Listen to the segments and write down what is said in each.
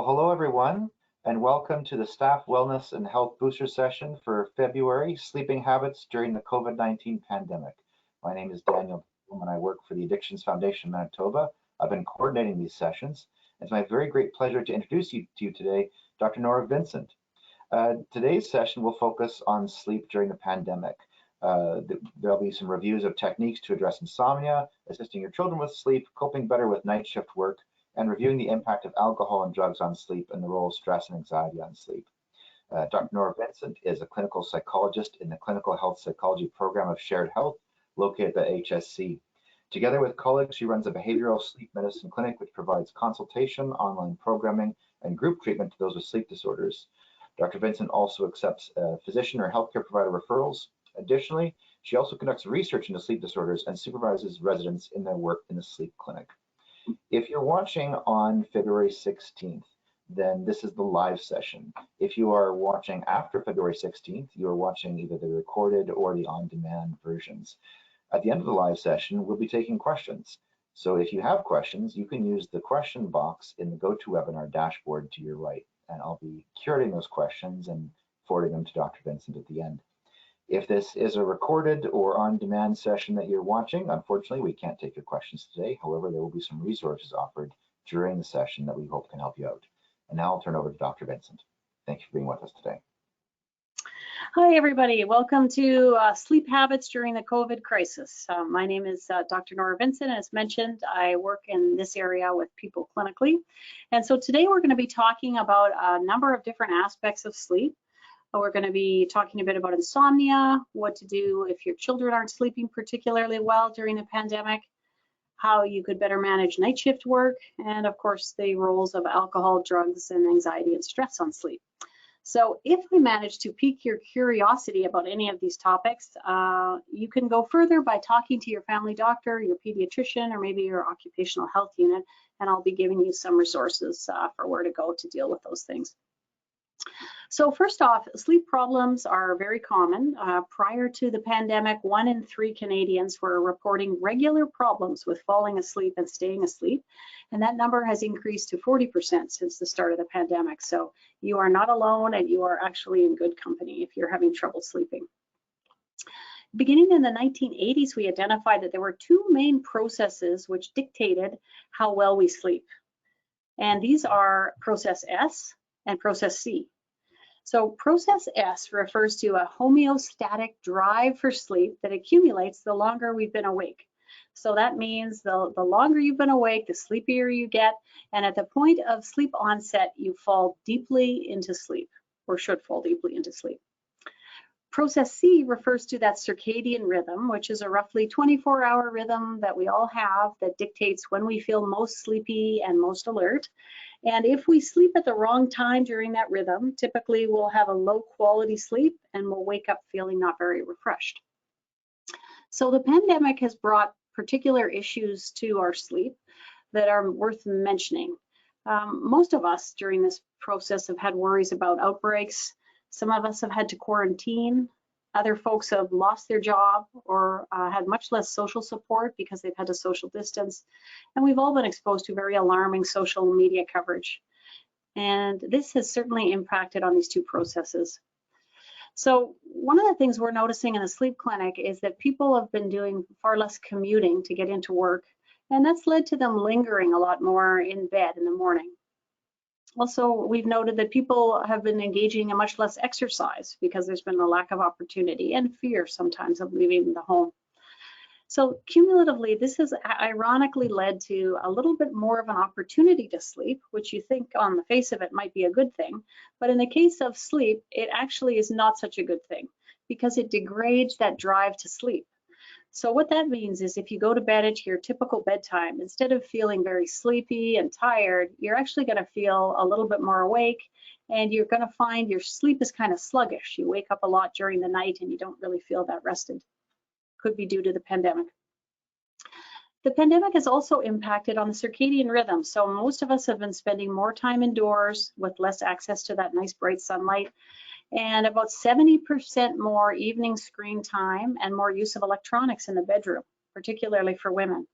Well, hello everyone, and welcome to the Staff Wellness and Health Booster Session for February, Sleeping Habits During the COVID-19 Pandemic. My name is Daniel, and I work for the Addictions Foundation Manitoba. I've been coordinating these sessions. It's my very great pleasure to introduce you to today, Dr. Nora Vincent. Today's session will focus on sleep during the pandemic. There'll be some reviews of techniques to address insomnia, assisting your children with sleep, coping better with night shift work, and reviewing the impact of alcohol and drugs on sleep and the role of stress and anxiety on sleep. Dr. Nora Vincent is a clinical psychologist in the Clinical Health Psychology Program of Shared Health, located at HSC. Together with colleagues, she runs a behavioral sleep medicine clinic which provides consultation, online programming, and group treatment to those with sleep disorders. Dr. Vincent also accepts physician or healthcare provider referrals. Additionally, she also conducts research into sleep disorders and supervises residents in their work in the sleep clinic. If you're watching on February 16th, then this is the live session. If you are watching after February 16th, you are watching either the recorded or the on-demand versions. At the end of the live session, we'll be taking questions. So if you have questions, you can use the question box in the GoToWebinar dashboard to your right, and I'll be curating those questions and forwarding them to Dr. Vincent at the end. If this is a recorded or on-demand session that you're watching, unfortunately, we can't take your questions today. However, there will be some resources offered during the session that we hope can help you out. And now I'll turn over to Dr. Vincent. Thank you for being with us today. Hi, everybody. Welcome to Sleep Habits During the COVID Crisis. My name is Dr. Nora Vincent. As mentioned, I work in this area with people clinically. And so today we're going to be talking about a number of different aspects of sleep. We're going to be talking a bit about insomnia, what to do if your children aren't sleeping particularly well during the pandemic, how you could better manage night shift work, and of course the roles of alcohol, drugs, and anxiety and stress on sleep. So if we manage to pique your curiosity about any of these topics, you can go further by talking to your family doctor, your pediatrician, or maybe your occupational health unit, and I'll be giving you some resources for where to go to deal with those things. So first off, sleep problems are very common. Prior to the pandemic, 1 in 3 Canadians were reporting regular problems with falling asleep and staying asleep. And that number has increased to 40% since the start of the pandemic. So you are not alone, and you are actually in good company if you're having trouble sleeping. Beginning in the 1980s, we identified that there were 2 main processes which dictated how well we sleep. And these are process S and process C. So process S refers to a homeostatic drive for sleep that accumulates the longer we've been awake. So that means the longer you've been awake, the sleepier you get, and at the point of sleep onset, you fall deeply into sleep, or should fall deeply into sleep. Process C refers to that circadian rhythm, which is a roughly 24-hour rhythm that we all have that dictates when we feel most sleepy and most alert. And if we sleep at the wrong time during that rhythm, typically we'll have a low quality sleep and we'll wake up feeling not very refreshed. So the pandemic has brought particular issues to our sleep that are worth mentioning. Most of us during this process have had worries about outbreaks. Some of us have had to quarantine. Other folks have lost their job or had much less social support because they've had to social distance. And we've all been exposed to very alarming social media coverage. And this has certainly impacted on these 2 processes. So one of the things we're noticing in the sleep clinic is that people have been doing far less commuting to get into work. And that's led to them lingering a lot more in bed in the morning. Also, we've noted that people have been engaging in much less exercise because there's been a lack of opportunity and fear sometimes of leaving the home. So cumulatively, this has ironically led to a little bit more of an opportunity to sleep, which you think on the face of it might be a good thing. But in the case of sleep, it actually is not such a good thing because it degrades that drive to sleep. So what that means is if you go to bed at your typical bedtime, instead of feeling very sleepy and tired, you're actually going to feel a little bit more awake, and you're going to find your sleep is kind of sluggish. You wake up a lot during the night and you don't really feel that rested. Could be due to the pandemic. The pandemic has also impacted on the circadian rhythm. So most of us have been spending more time indoors with less access to that nice bright sunlight, and about 70% more evening screen time and more use of electronics in the bedroom, particularly for women.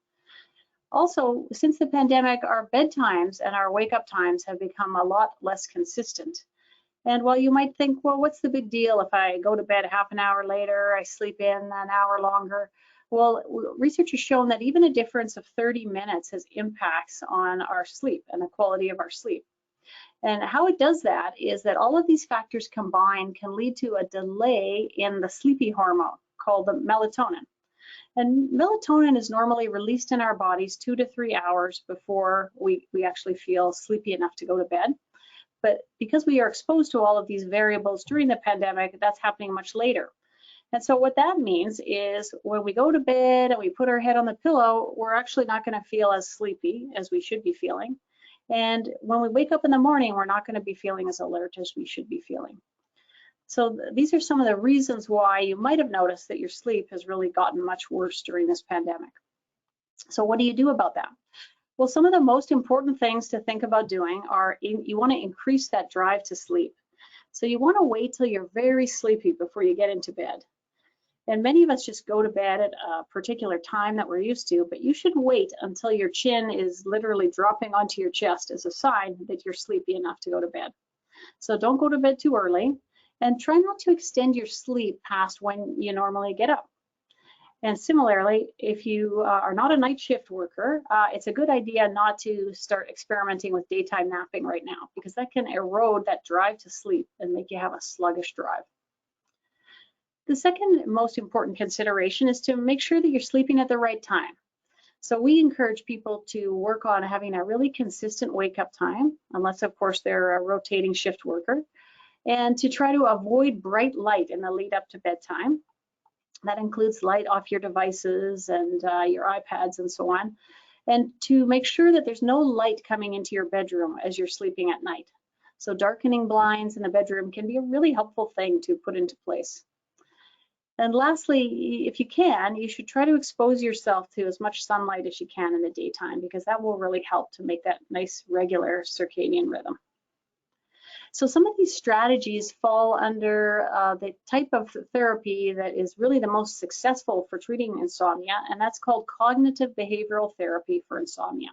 Also, since the pandemic, our bedtimes and our wake-up times have become a lot less consistent. And while you might think, well, what's the big deal if I go to bed half an hour later, I sleep in an hour longer? Well, research has shown that even a difference of 30 minutes has impacts on our sleep and the quality of our sleep. And how it does that is that all of these factors combined can lead to a delay in the sleepy hormone called the melatonin. And melatonin is normally released in our bodies 2 to 3 hours before we actually feel sleepy enough to go to bed. But because we are exposed to all of these variables during the pandemic, that's happening much later. And so what that means is when we go to bed and we put our head on the pillow, we're actually not going to feel as sleepy as we should be feeling. And when we wake up in the morning, we're not going to be feeling as alert as we should be feeling. So these are some of the reasons why you might have noticed that your sleep has really gotten much worse during this pandemic. So what do you do about that? Well, some of the most important things to think about doing are you want to increase that drive to sleep. So you want to wait till you're very sleepy before you get into bed. And many of us just go to bed at a particular time that we're used to, but you should wait until your chin is literally dropping onto your chest as a sign that you're sleepy enough to go to bed. So don't go to bed too early, and try not to extend your sleep past when you normally get up. And similarly, if you are not a night shift worker, it's a good idea not to start experimenting with daytime napping right now, because that can erode that drive to sleep and make you have a sluggish drive. The second most important consideration is to make sure that you're sleeping at the right time. So we encourage people to work on having a really consistent wake-up time, unless of course they're a rotating shift worker, and to try to avoid bright light in the lead up to bedtime. That includes light off your devices and your iPads and so on, and to make sure that there's no light coming into your bedroom as you're sleeping at night. So darkening blinds in the bedroom can be a really helpful thing to put into place. And lastly, if you can, you should try to expose yourself to as much sunlight as you can in the daytime, because that will really help to make that nice regular circadian rhythm. So some of these strategies fall under the type of therapy that is really the most successful for treating insomnia, and that's called cognitive behavioral therapy for insomnia.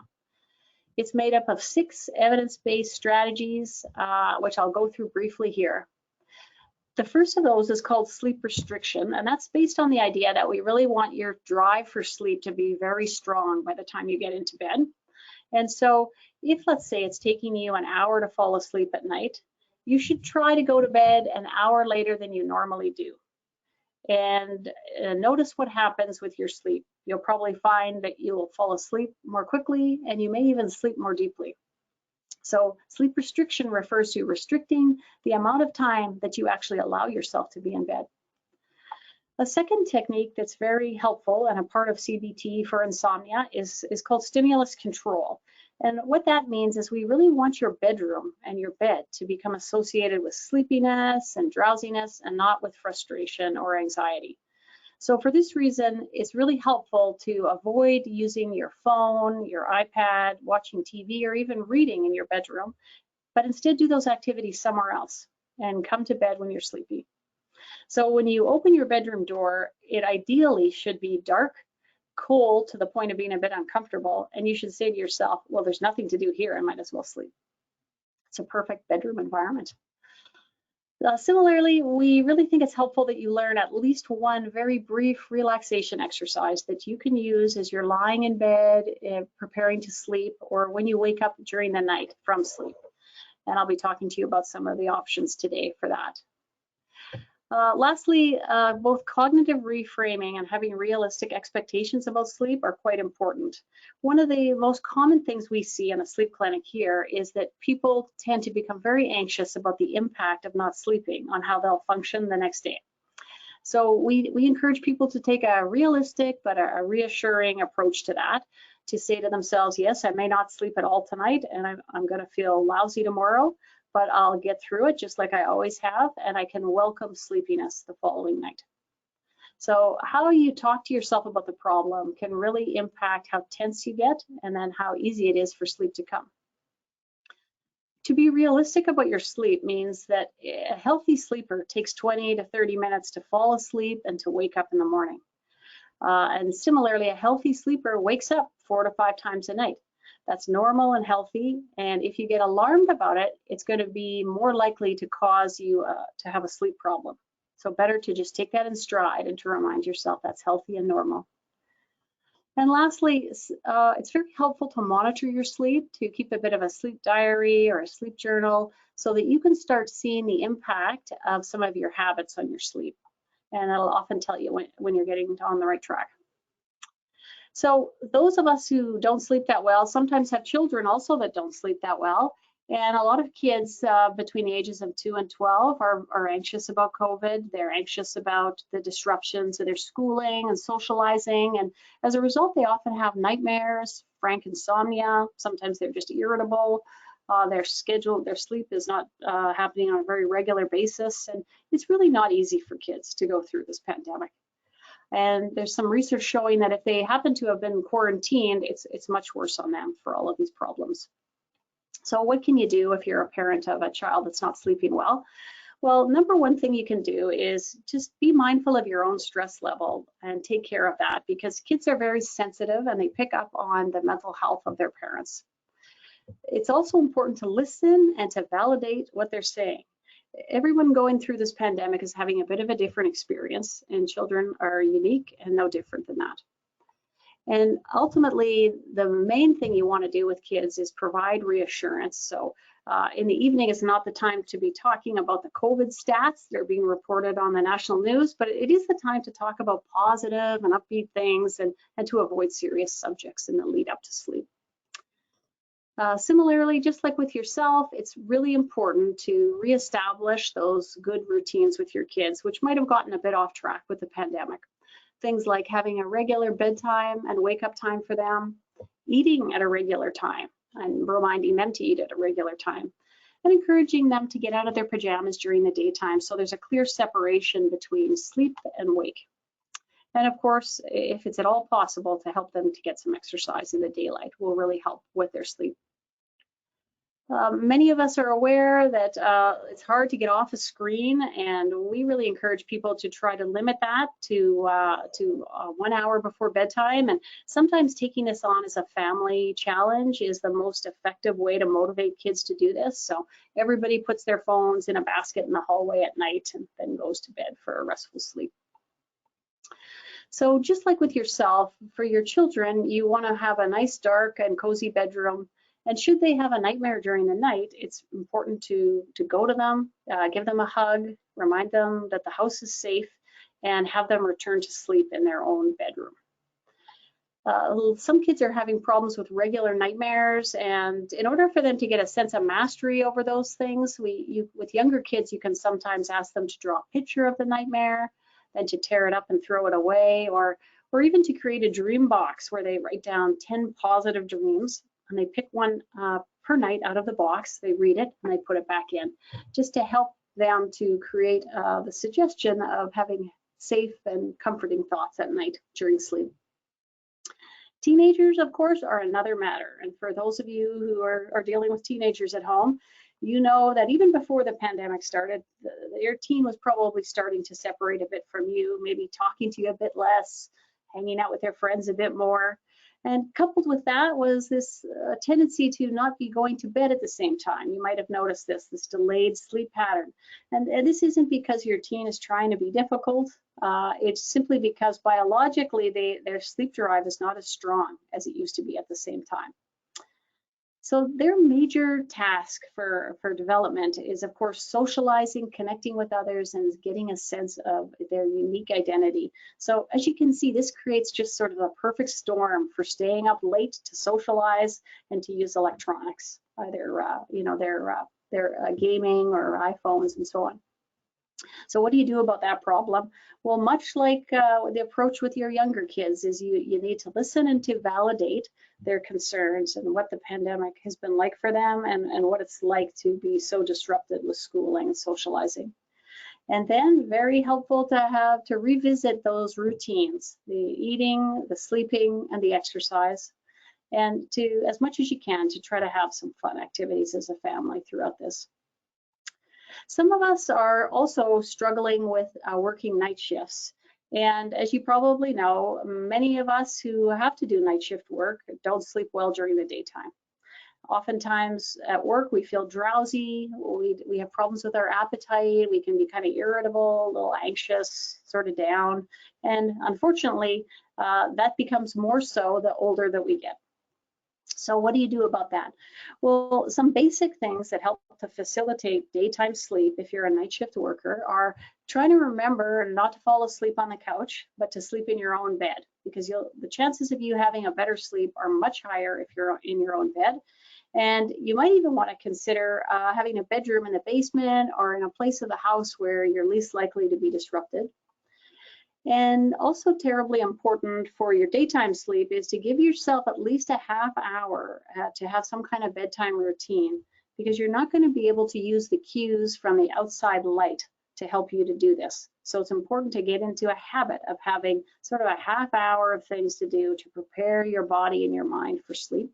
It's made up of 6 evidence-based strategies, which I'll go through briefly here. The first of those is called sleep restriction, and that's based on the idea that we really want your drive for sleep to be very strong by the time you get into bed. And so if, let's say, it's taking you an hour to fall asleep at night, you should try to go to bed an hour later than you normally do. And notice what happens with your sleep. You'll probably find that you'll fall asleep more quickly, and you may even sleep more deeply. So sleep restriction refers to restricting the amount of time that you actually allow yourself to be in bed. A second technique that's very helpful and a part of CBT for insomnia is called stimulus control. And what that means is we really want your bedroom and your bed to become associated with sleepiness and drowsiness and not with frustration or anxiety. So for this reason, it's really helpful to avoid using your phone, your iPad, watching TV, or even reading in your bedroom, but instead do those activities somewhere else and come to bed when you're sleepy. So when you open your bedroom door, it ideally should be dark, cold to the point of being a bit uncomfortable, and you should say to yourself, well, there's nothing to do here, I might as well sleep. It's a perfect bedroom environment. Similarly, we really think it's helpful that you learn at least one very brief relaxation exercise that you can use as you're lying in bed, preparing to sleep, or when you wake up during the night from sleep. And I'll be talking to you about some of the options today for that. Lastly, both cognitive reframing and having realistic expectations about sleep are quite important. One of the most common things we see in a sleep clinic here is that people tend to become very anxious about the impact of not sleeping on how they'll function the next day. So we encourage people to take a realistic but a reassuring approach to that, to say to themselves, yes, I may not sleep at all tonight and I'm going to feel lousy tomorrow, but I'll get through it just like I always have, and I can welcome sleepiness the following night. So how you talk to yourself about the problem can really impact how tense you get and then how easy it is for sleep to come. To be realistic about your sleep means that a healthy sleeper takes 20 to 30 minutes to fall asleep and to wake up in the morning. And similarly, a healthy sleeper wakes up 4 to 5 times a night. That's normal and healthy. And if you get alarmed about it, it's going to be more likely to cause you to have a sleep problem. So better to just take that in stride and to remind yourself that's healthy and normal. And lastly, it's very helpful to monitor your sleep, to keep a bit of a sleep diary or a sleep journal so that you can start seeing the impact of some of your habits on your sleep. And that'll often tell you when you're getting on the right track. So those of us who don't sleep that well sometimes have children also that don't sleep that well. And a lot of kids between the ages of 2 and 12 are anxious about COVID. They're anxious about the disruptions of their schooling and socializing. And as a result, they often have nightmares, frank insomnia. Sometimes they're just irritable. Their sleep is not happening on a very regular basis. And it's really not easy for kids to go through this pandemic. And there's some research showing that if they happen to have been quarantined, it's much worse on them for all of these problems. So what can you do if you're a parent of a child that's not sleeping well? Well, number one thing you can do is just be mindful of your own stress level and take care of that, because kids are very sensitive and they pick up on the mental health of their parents. It's also important to listen and to validate what they're saying. Everyone going through this pandemic is having a bit of a different experience, and children are unique and no different than that. And ultimately, the main thing you want to do with kids is provide reassurance. So in the evening is not the time to be talking about the COVID stats. They're being reported on the national news, but it is the time to talk about positive and upbeat things and to avoid serious subjects in the lead up to sleep. Similarly, just like with yourself, it's really important to reestablish those good routines with your kids, which might have gotten a bit off track with the pandemic. Things like having a regular bedtime and wake up time for them, eating at a regular time and reminding them to eat at a regular time, and encouraging them to get out of their pajamas during the daytime so there's a clear separation between sleep and wake. And of course, if it's at all possible, to help them to get some exercise in the daylight will really help with their sleep. Many of us are aware that it's hard to get off a screen, and we really encourage people to try to limit that to 1 hour before bedtime. And sometimes taking this on as a family challenge is the most effective way to motivate kids to do this. So everybody puts their phones in a basket in the hallway at night and then goes to bed for a restful sleep. So just like with yourself, for your children, you want to have a nice, dark and cozy bedroom. And should they have a nightmare during the night, it's important to go to them, give them a hug, remind them that the house is safe, and have them return to sleep in their own bedroom. Some kids are having problems with regular nightmares, and in order for them to get a sense of mastery over those things, with younger kids, you can sometimes ask them to draw a picture of the nightmare, then to tear it up and throw it away, or even to create a dream box where they write down 10 positive dreams, and they pick one per night out of the box, they read it, and they put it back in, just to help them to create the suggestion of having safe and comforting thoughts at night during sleep. Teenagers, of course, are another matter. And for those of you who are dealing with teenagers at home, you know that even before the pandemic started, your teen was probably starting to separate a bit from you, maybe talking to you a bit less, hanging out with their friends a bit more. And coupled with that was this tendency to not be going to bed at the same time. You might have noticed this delayed sleep pattern. And this isn't because your teen is trying to be difficult. It's simply because biologically their sleep drive is not as strong as it used to be at the same time. So their major task for development is, of course, socializing, connecting with others, and getting a sense of their unique identity. So as you can see, this creates just sort of a perfect storm for staying up late to socialize and to use electronics, either their gaming or iPhones and so on. So what do you do about that problem? Well, much like the approach with your younger kids is you need to listen and to validate their concerns and what the pandemic has been like for them and what it's like to be so disrupted with schooling and socializing. And then very helpful to revisit those routines, the eating, the sleeping, and the exercise, and to, as much as you can, to try to have some fun activities as a family throughout this. Some of us are also struggling with working night shifts. And as you probably know, many of us who have to do night shift work don't sleep well during the daytime. Oftentimes at work, we feel drowsy, we have problems with our appetite, we can be kind of irritable, a little anxious, sort of down. And unfortunately, that becomes more so the older that we get. So what do you do about that? Well, some basic things that help to facilitate daytime sleep if you're a night shift worker are trying to remember not to fall asleep on the couch, but to sleep in your own bed, because the chances of you having a better sleep are much higher if you're in your own bed. And you might even want to consider having a bedroom in the basement or in a place of the house where you're least likely to be disrupted. And also terribly important for your daytime sleep is to give yourself at least a half hour to have some kind of bedtime routine, because you're not going to be able to use the cues from the outside light to help you to do this. So it's important to get into a habit of having sort of a half hour of things to do to prepare your body and your mind for sleep.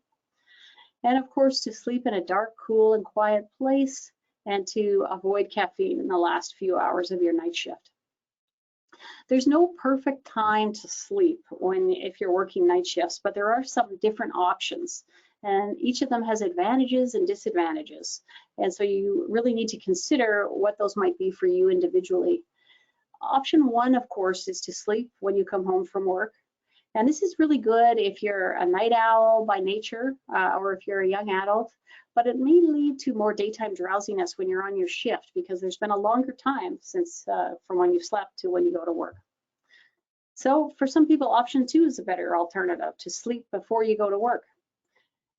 And of course, to sleep in a dark, cool, and quiet place, and to avoid caffeine in the last few hours of your night shift. There's no perfect time to sleep if you're working night shifts, but there are some different options, and each of them has advantages and disadvantages. And so you really need to consider what those might be for you individually. Option one, of course, is to sleep when you come home from work. And this is really good if you're a night owl by nature, or if you're a young adult, but it may lead to more daytime drowsiness when you're on your shift, because there's been a longer time since from when you slept to when you go to work. So for some people, option two is a better alternative, to sleep before you go to work.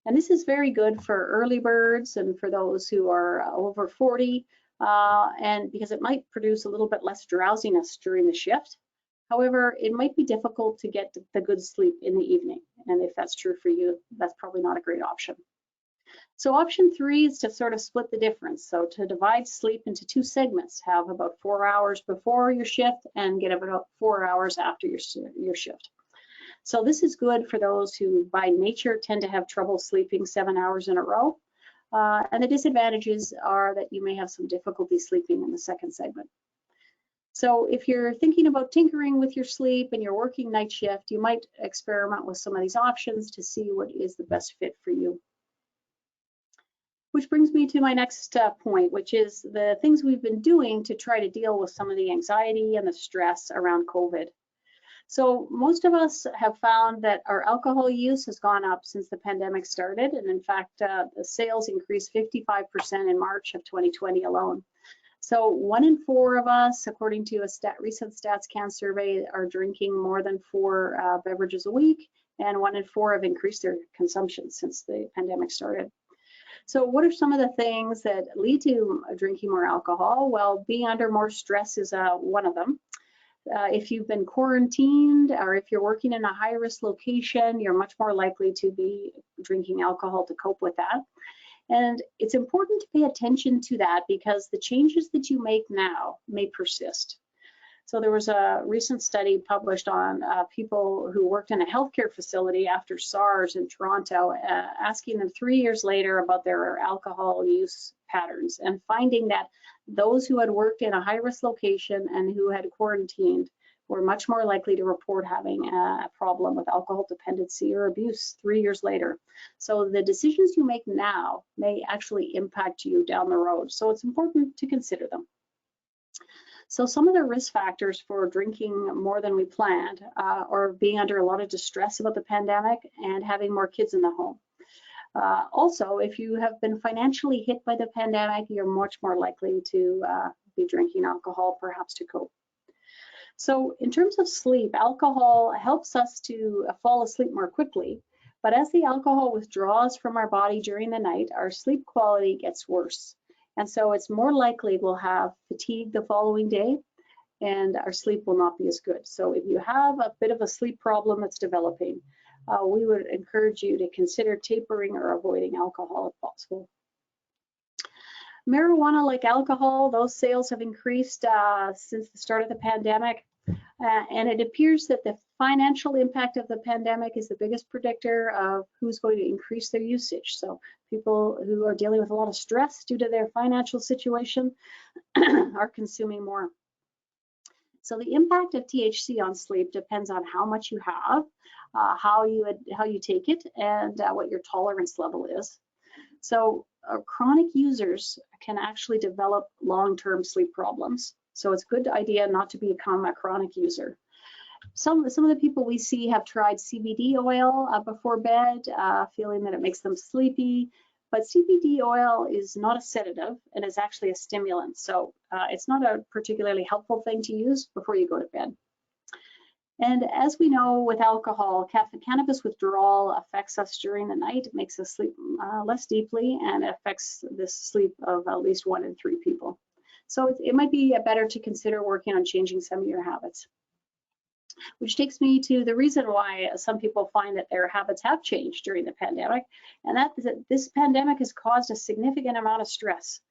And this is very good for early birds and for those who are over 40, and because it might produce a little bit less drowsiness during the shift. However, it might be difficult to get the good sleep in the evening. And if that's true for you, that's probably not a great option. So option three is to sort of split the difference. So to divide sleep into two segments, have about 4 hours before your shift and get about 4 hours after your shift. So this is good for those who by nature tend to have trouble sleeping 7 hours in a row. And the disadvantages are that you may have some difficulty sleeping in the second segment. So if you're thinking about tinkering with your sleep and you're working night shift, you might experiment with some of these options to see what is the best fit for you. Which brings me to my next point, which is the things we've been doing to try to deal with some of the anxiety and the stress around COVID. So most of us have found that our alcohol use has gone up since the pandemic started. And in fact, the sales increased 55% in March of 2020 alone. So 1 in 4 of us, according to a recent StatsCan survey, are drinking more than 4 beverages a week, and 1 in 4 have increased their consumption since the pandemic started. So what are some of the things that lead to drinking more alcohol? Well, being under more stress is one of them. If you've been quarantined or if you're working in a high-risk location, you're much more likely to be drinking alcohol to cope with that. And it's important to pay attention to that, because the changes that you make now may persist. So there was a recent study published on people who worked in a healthcare facility after SARS in Toronto, asking them 3 years later about their alcohol use patterns, and finding that those who had worked in a high-risk location and who had quarantined were much more likely to report having a problem with alcohol dependency or abuse 3 years later. So the decisions you make now may actually impact you down the road. So it's important to consider them. So some of the risk factors for drinking more than we planned are being under a lot of distress about the pandemic and having more kids in the home. Also, if you have been financially hit by the pandemic, you're much more likely to be drinking alcohol, perhaps to cope. So in terms of sleep, alcohol helps us to fall asleep more quickly, but as the alcohol withdraws from our body during the night, our sleep quality gets worse. And so it's more likely we'll have fatigue the following day, and our sleep will not be as good. So if you have a bit of a sleep problem that's developing, we would encourage you to consider tapering or avoiding alcohol if possible. Marijuana, like alcohol, those sales have increased since the start of the pandemic. And it appears that the financial impact of the pandemic is the biggest predictor of who's going to increase their usage. So people who are dealing with a lot of stress due to their financial situation are consuming more. So the impact of THC on sleep depends on how much you have, how you take it, and what your tolerance level is. So chronic users can actually develop long-term sleep problems. So it's a good idea not to become a chronic user. Some of the people we see have tried CBD oil before bed, feeling that it makes them sleepy. But CBD oil is not a sedative and is actually a stimulant. So it's not a particularly helpful thing to use before you go to bed. And as we know with alcohol, cannabis withdrawal affects us during the night, makes us sleep less deeply, and affects the sleep of at least 1 in 3 people. So it might be better to consider working on changing some of your habits. Which takes me to the reason why some people find that their habits have changed during the pandemic, and that is that this pandemic has caused a significant amount of stress.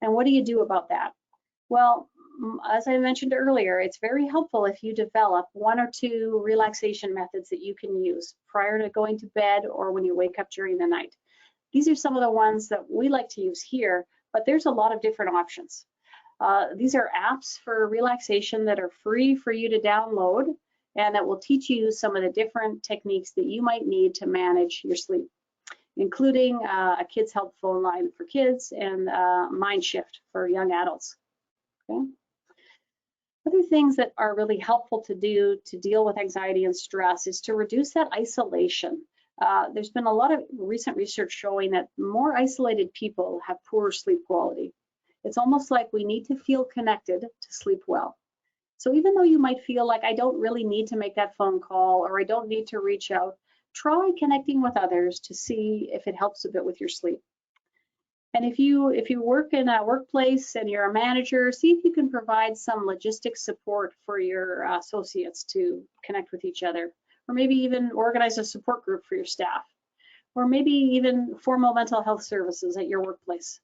And what do you do about that? Well, as I mentioned earlier, it's very helpful if you develop 1 or 2 relaxation methods that you can use prior to going to bed or when you wake up during the night. These are some of the ones that we like to use here, but there's a lot of different options. These are apps for relaxation that are free for you to download and that will teach you some of the different techniques that you might need to manage your sleep, including a Kids Help phone line for kids and Mind Shift for young adults. Okay. Other things that are really helpful to do to deal with anxiety and stress is to reduce that isolation. There's been a lot of recent research showing that more isolated people have poorer sleep quality. It's almost like we need to feel connected to sleep well. So even though you might feel like I don't really need to make that phone call or I don't need to reach out, try connecting with others to see if it helps a bit with your sleep. And if you work in a workplace and you're a manager, see if you can provide some logistics support for your associates to connect with each other, or maybe even organize a support group for your staff, or maybe even formal mental health services at your workplace.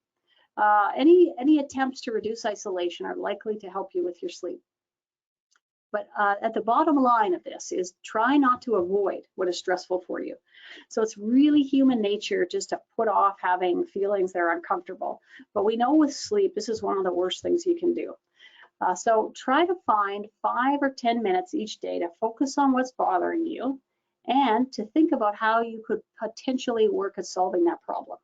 Any attempts to reduce isolation are likely to help you with your sleep. But at the bottom line of this is try not to avoid what is stressful for you. So it's really human nature just to put off having feelings that are uncomfortable. But we know with sleep, this is one of the worst things you can do. So try to find 5 or 10 minutes each day to focus on what's bothering you and to think about how you could potentially work at solving that problem.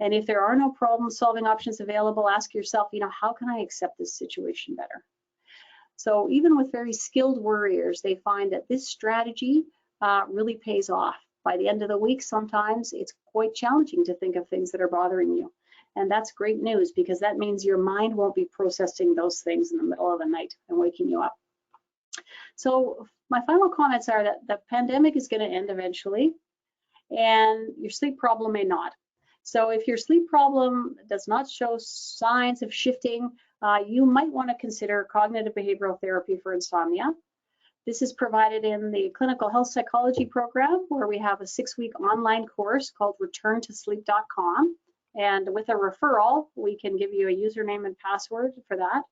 And if there are no problem-solving options available, ask yourself, how can I accept this situation better? So even with very skilled worriers, they find that this strategy really pays off. By the end of the week, sometimes it's quite challenging to think of things that are bothering you. And that's great news because that means your mind won't be processing those things in the middle of the night and waking you up. So my final comments are that the pandemic is going to end eventually and your sleep problem may not. So if your sleep problem does not show signs of shifting, you might want to consider cognitive behavioral therapy for insomnia. This is provided in the clinical health psychology program, where we have a 6-week online course called returntosleep.com. And with a referral, we can give you a username and password for that.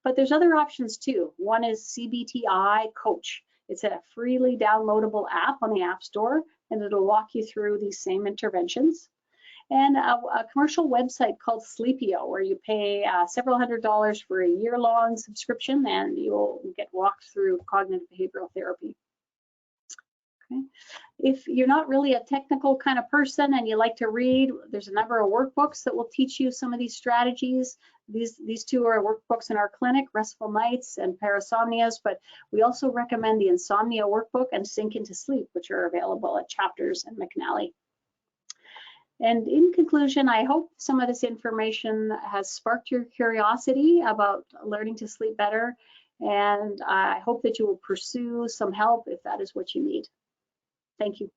But there's other options too. One is CBTI Coach. It's a freely downloadable app on the App Store, and it'll walk you through these same interventions. And a commercial website called Sleepio, where you pay several $100s for a year-long subscription, and you'll get walked through cognitive behavioral therapy. Okay. If you're not really a technical kind of person and you like to read, there's a number of workbooks that will teach you some of these strategies. These 2 are workbooks in our clinic, Restful Nights and Parasomnias, but we also recommend the Insomnia Workbook and Sink into Sleep, which are available at Chapters and McNally. And in conclusion, I hope some of this information has sparked your curiosity about learning to sleep better, and I hope that you will pursue some help if that is what you need. Thank you.